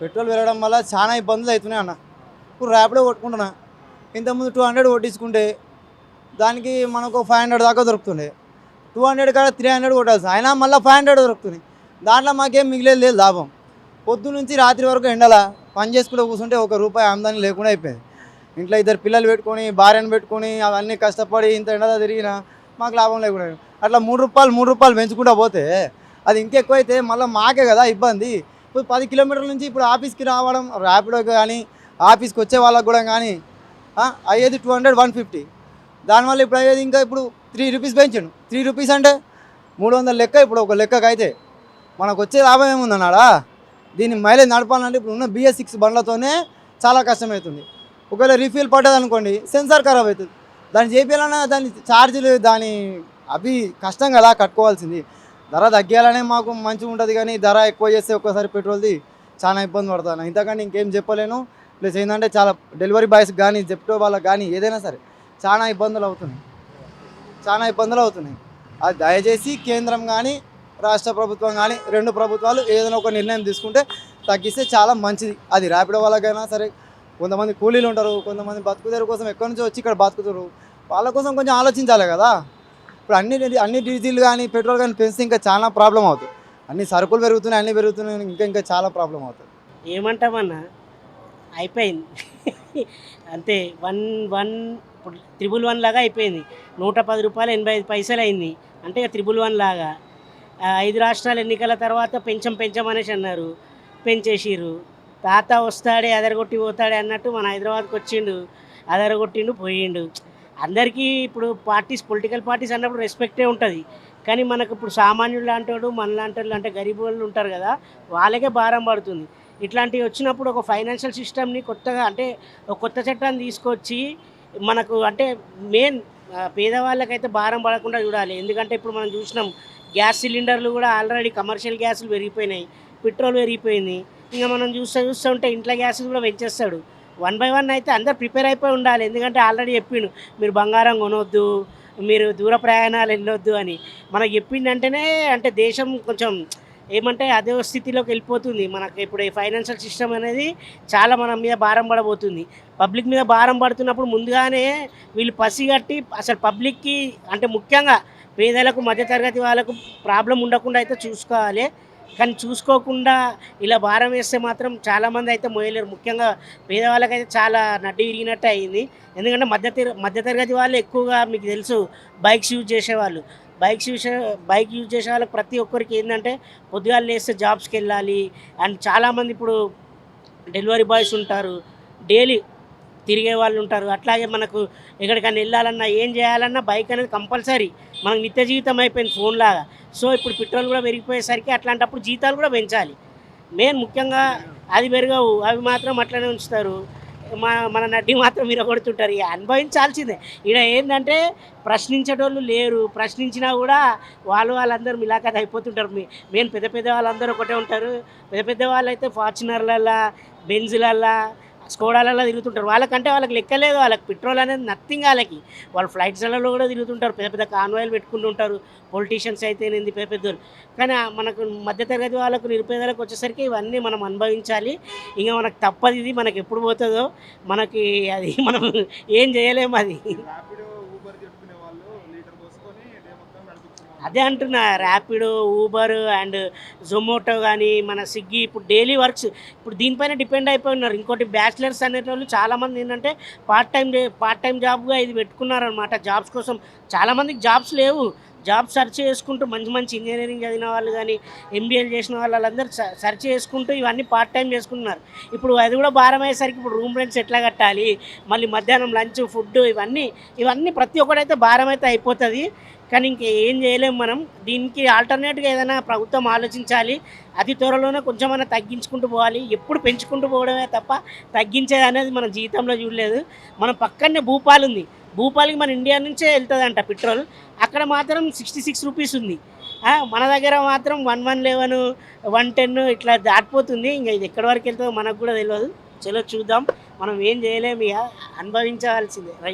Petrol పెరగడం వల్ల చాలా ఇబ్బందులు అవుతున్నాయి అన్న. ఇప్పుడు ర్యాపిడో కొట్టుకుంటున్నా, ఇంతకుముందు 200 కొట్టించుకుంటే దానికి మనకు 500 దాకా దొరుకుతుండే. 200 కాడ 300 కొట్టాల్సి అయినా మళ్ళీ 500 దొరుకుతుంది. దాంట్లో మాకేం మిగిలేదు లేదు లాభం. పొద్దు నుంచి రాత్రి వరకు ఎండల పని చేసుకుంటూ కూర్చుంటే ₹1 ఆమదాని లేకుండా అయిపోయింది. ఇంట్లో 2 పిల్లలు పెట్టుకొని భార్యను పెట్టుకొని అవన్నీ కష్టపడి ఇంత ఎండలో తిరిగినా మాకు లాభం లేకుండా అట్లా ₹3 పెంచుకుంటూ పోతే అది ఇంకెక్కువైతే మళ్ళీ మాకే కదా ఇబ్బంది. ఇప్పుడు 10 కిలోమీటర్ల నుంచి ఇప్పుడు ఆఫీస్కి రావడం ర్యాపిడో కానీ ఆఫీస్కి వచ్చే వాళ్ళకు కూడా కానీ అయ్యేది 200, 150. దానివల్ల ఇప్పుడు అయ్యేది ఇంకా ఇప్పుడు ₹3 పెంచాడు. ₹3 అంటే 300 లెక్క. ఇప్పుడు ఒక లెక్కకు అయితే మనకు వచ్చే లాభం ఏముందన్నాడా? దీన్ని మైలేజ్ నడపాలంటే ఇప్పుడు ఉన్న BS6 బండ్లతోనే చాలా కష్టమవుతుంది. ఒకవేళ రీఫిల్ పడ్డది అనుకోండి, సెన్సార్ ఖరాబ్ అవుతుంది. దాన్ని చేపించాలన్నా దాని ఛార్జీలు దాని అవి కష్టం కదా కట్టుకోవాల్సింది. ధర తగ్గాలనే మాకు మంచిగా ఉంటుంది, కానీ ధర ఎక్కువ చేస్తే ఒక్కసారి పెట్రోల్ది చాలా ఇబ్బంది పడతాను. ఇంతకంటే ఇంకేం చెప్పలేను. ప్లస్ ఏంటంటే చాలా డెలివరీ బాయ్స్కి కానీ జెప్టో వాళ్ళకి కానీ ఏదైనా సరే చాలా ఇబ్బందులు అవుతున్నాయి. అది దయచేసి కేంద్రం కానీ రాష్ట్ర ప్రభుత్వం కానీ 2 ప్రభుత్వాలు ఏదైనా ఒక నిర్ణయం తీసుకుంటే తగ్గిస్తే చాలా మంచిది. అది ర్యాపిడో వాళ్ళకైనా సరే, కొంతమంది కూలీలు ఉంటారు, కొంతమంది బతుకుదేరు కోసం ఎక్కడి నుంచో వచ్చి ఇక్కడ బతుకుతారు, వాళ్ళ కోసం కొంచెం ఆలోచించాలి కదా. ఇప్పుడు అన్ని డీజిల్ కానీ పెట్రోల్ కానీ పెంచితే ఇంకా చాలా ప్రాబ్లం అవుతుంది. అన్ని సరుకులు పెరుగుతున్నాయి, అన్నీ పెరుగుతున్నాయి, ఇంకా చాలా ప్రాబ్లం అవుతుంది. ఏమంటామన్నా అయిపోయింది. అంతే. వన్ వన్ ఇప్పుడు 111 లాగా అయిపోయింది. ₹110 85 అయింది. అంటే 111 లాగా 5 రాష్ట్రాల ఎన్నికల తర్వాత పెంచమనేసి అన్నారు, పెంచేసిర్రు. తాత వస్తాడే అదరగొట్టి పోతాడే అన్నట్టు మన హైదరాబాద్కి వచ్చిండు, అదరగొట్టిండు, పోయిండు. అందరికీ ఇప్పుడు పొలిటికల్ పార్టీస్ అన్నప్పుడు రెస్పెక్టే ఉంటుంది. కానీ మనకు ఇప్పుడు సామాన్యుడు లాంటి మన లాంటి వాళ్ళు అంటే గరీబ్ వాళ్ళు ఉంటారు కదా, వాళ్ళకే భారం పడుతుంది. ఇట్లాంటివి వచ్చినప్పుడు ఒక ఫైనాన్షియల్ సిస్టమ్ని కొత్తగా అంటే ఒక కొత్త చట్టాన్ని తీసుకొచ్చి మనకు అంటే మెయిన్ పేదవాళ్ళకైతే భారం పడకుండా చూడాలి. ఎందుకంటే ఇప్పుడు మనం చూసినాం గ్యాస్ సిలిండర్లు కూడా ఆల్రెడీ కమర్షియల్ గ్యాసులు పెరిగిపోయినాయి, పెట్రోల్ పెరిగిపోయింది. ఇంకా మనం చూస్తుంటే ఇంట్లో గ్యాసులు కూడా పెంచేస్తాడు. 1 by 1 అయితే అందరు ప్రిపేర్ అయిపోయి ఉండాలి. ఎందుకంటే ఆల్రెడీ చెప్పిండు మీరు బంగారం కొనొద్దు, మీరు దూర ప్రయాణాలు వెళ్ళొద్దు అని. మనకు చెప్పిండంటేనే అంటే దేశం కొంచెం ఏమంటే అదే స్థితిలోకి వెళ్ళిపోతుంది. మనకు ఇప్పుడు ఈ ఫైనాన్షియల్ సిస్టమ్ అనేది చాలా మన మీద భారం పడబోతుంది. పబ్లిక్ మీద భారం పడుతున్నప్పుడు ముందుగానే వీళ్ళు పసిగట్టి అసలు పబ్లిక్కి అంటే ముఖ్యంగా పేదలకు మధ్యతరగతి వాళ్ళకు ప్రాబ్లం ఉండకుండా అయితే చూసుకోవాలి. కానీ చూసుకోకుండా ఇలా భారం వేస్తే మాత్రం చాలామంది అయితే మోయలేరు. ముఖ్యంగా పేదవాళ్ళకైతే చాలా నడ్డి విరిగినట్టు అయింది. ఎందుకంటే మధ్యతరగతి వాళ్ళు ఎక్కువగా మీకు తెలుసు బైక్స్ యూజ్ చేసేవాళ్ళు. బైక్ యూజ్ చేసే వాళ్ళకి ప్రతి ఒక్కరికి ఏంటంటే పొద్దుగాలు లేస్తే జాబ్స్కి వెళ్ళాలి. అండ్ చాలామంది ఇప్పుడు డెలివరీ బాయ్స్ ఉంటారు, డైలీ తిరిగే వాళ్ళు ఉంటారు. అట్లాగే మనకు ఎక్కడికైనా వెళ్ళాలన్నా ఏం చేయాలన్నా బైక్ అనేది కంపల్సరీ మనకు నిత్య జీవితం అయిపోయింది ఫోన్లాగా. సో ఇప్పుడు పెట్రోల్ కూడా పెరిగిపోయేసరికి అట్లాంటప్పుడు జీతాలు కూడా పెంచాలి. మెయిన్ ముఖ్యంగా అది పెరగవు, అవి మాత్రం అట్లనే ఉంచుతారు. మన నడ్డి మాత్రం విరగొడుతుంటారు. ఇక అనుభవించాల్సిందే. ఇక్కడ ఏంటంటే ప్రశ్నించేటోళ్ళు లేరు, ప్రశ్నించినా కూడా వాళ్ళందరూ మిలాఖత్ అయిపోతుంటారు. మెయిన్ పెద్ద వాళ్ళందరూ ఒకటే ఉంటారు. పెద్ద వాళ్ళు అయితే ఫార్చునర్లల్లా, బెంజులల్లా, స్కోడాలలో తిరుగుతుంటారు. వాళ్ళకంటే వాళ్ళకి లెక్కలేదు, వాళ్ళకి పెట్రోల్ అనేది నథింగ్. వాళ్ళు ఫ్లైట్స్లలో కూడా తిరుగుతుంటారు, పెద్ద కాన్వాయిలు పెట్టుకుంటుంటారు. పొలిటీషియన్స్ అయితే ఏంది పెద్దోళ్ళు. కానీ మనకు మధ్యతరగతి వాళ్ళకు నిరుపేదలకు వచ్చేసరికి ఇవన్నీ మనం అనుభవించాలి. ఇంకా మనకు తప్పదు. ఇది మనకి ఎప్పుడు పోతుందో మనకి అది మనం ఏం చేయలేము. అది అదే అంటున్నా, ర్యాపిడో, ఊబర్ అండ్ జొమాటో కానీ మన స్విగ్గీ ఇప్పుడు డైలీ వర్క్స్ ఇప్పుడు దీనిపైన డిపెండ్ అయిపోయి ఉన్నారు. ఇంకోటి బ్యాచిలర్స్ అనేటోళ్ళు చాలామంది ఏంటంటే పార్ట్ టైం జాబ్గా ఇది పెట్టుకున్నారనమాట. జాబ్స్ కోసం చాలామందికి జాబ్స్ లేవు. జాబ్ సెర్చ్ చేసుకుంటూ మంచి ఇంజనీరింగ్ చదివిన వాళ్ళు కానీ MBA చేసిన వాళ్ళందరూ సెర్చ్ చేసుకుంటూ ఇవన్నీ పార్ట్ టైం చేసుకుంటున్నారు. ఇప్పుడు అది కూడా భారం అయ్యేసరికి ఇప్పుడు రూమ్ రెంట్స్ ఎట్లా కట్టాలి, మళ్ళీ మధ్యాహ్నం లంచ్, ఫుడ్, ఇవన్నీ ప్రతి ఒక్కటైతే భారం అయితే అయిపోతుంది. కానీ ఇంకేం చేయలేము మనం. దీనికి ఆల్టర్నేట్గా ఏదైనా ప్రభుత్వం ఆలోచించాలి. అతి త్వరలోనే కొంచెమైనా తగ్గించుకుంటూ పోవాలి. ఎప్పుడు పెంచుకుంటూ పోవడమే తప్ప తగ్గించేది అనేది మన జీవితంలో చూడలేదు. మన పక్కనే భూపాల్ ఉంది. భూపాల్కి మన ఇండియా నుంచే వెళ్తుందంట పెట్రోల్. అక్కడ మాత్రం ₹66 ఉంది. మన దగ్గర మాత్రం 111, 110 ఇట్లా దాటిపోతుంది. ఇంకా ఇది ఎక్కడి వరకు వెళ్తుందో మనకు కూడా తెలియదు. చలో చూద్దాం. మనం ఏం చేయలేము, ఇక అనుభవించాల్సిందే. రైట్.